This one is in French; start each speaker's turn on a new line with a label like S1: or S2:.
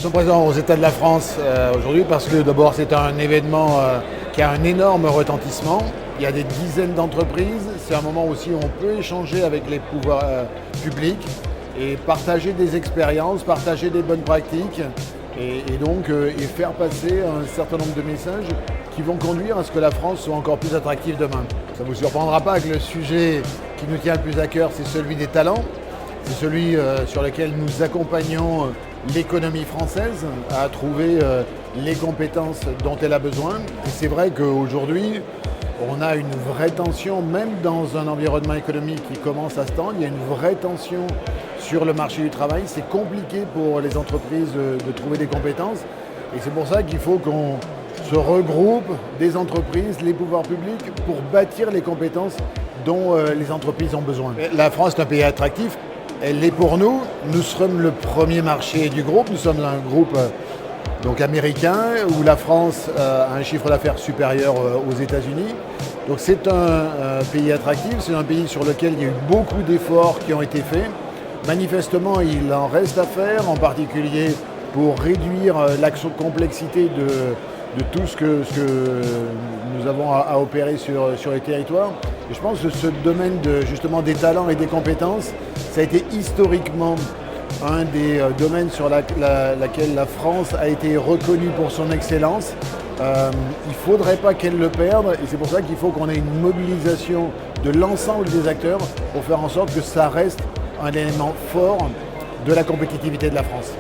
S1: sommes présents aux États de la France aujourd'hui parce que d'abord c'est un événement qui a un énorme retentissement. Il y a des dizaines d'entreprises. C'est un moment aussi où on peut échanger avec les pouvoirs publics et partager des expériences, partager des bonnes pratiques et donc faire passer un certain nombre de messages qui vont conduire à ce que la France soit encore plus attractive demain. Ça ne vous surprendra pas que le sujet qui nous tient le plus à cœur, c'est celui des talents. C'est celui sur lequel nous accompagnons l'économie française à trouver les compétences dont elle a besoin. Et c'est vrai qu'aujourd'hui, on a une vraie tension, même dans un environnement économique qui commence à se tendre, il y a une vraie tension sur le marché du travail. C'est compliqué pour les entreprises de trouver des compétences. Et c'est pour ça qu'il faut qu'on se regroupe des entreprises, les pouvoirs publics, pour bâtir les compétences dont les entreprises ont besoin. La France est un pays attractif. Elle l'est pour nous. Nous sommes le premier marché du groupe. Nous sommes un groupe donc américain où la France a un chiffre d'affaires supérieur aux États-Unis. Donc c'est un pays attractif. C'est un pays sur lequel il y a eu beaucoup d'efforts qui ont été faits. Manifestement, il en reste à faire, en particulier pour réduire la complexité de tout ce que nous avons à opérer sur les territoires. Et je pense que ce domaine justement des talents et des compétences, ça a été historiquement un des domaines sur laquelle la France a été reconnue pour son excellence. Il ne faudrait pas qu'elle le perde et c'est pour ça qu'il faut qu'on ait une mobilisation de l'ensemble des acteurs pour faire en sorte que ça reste un élément fort de la compétitivité de la France.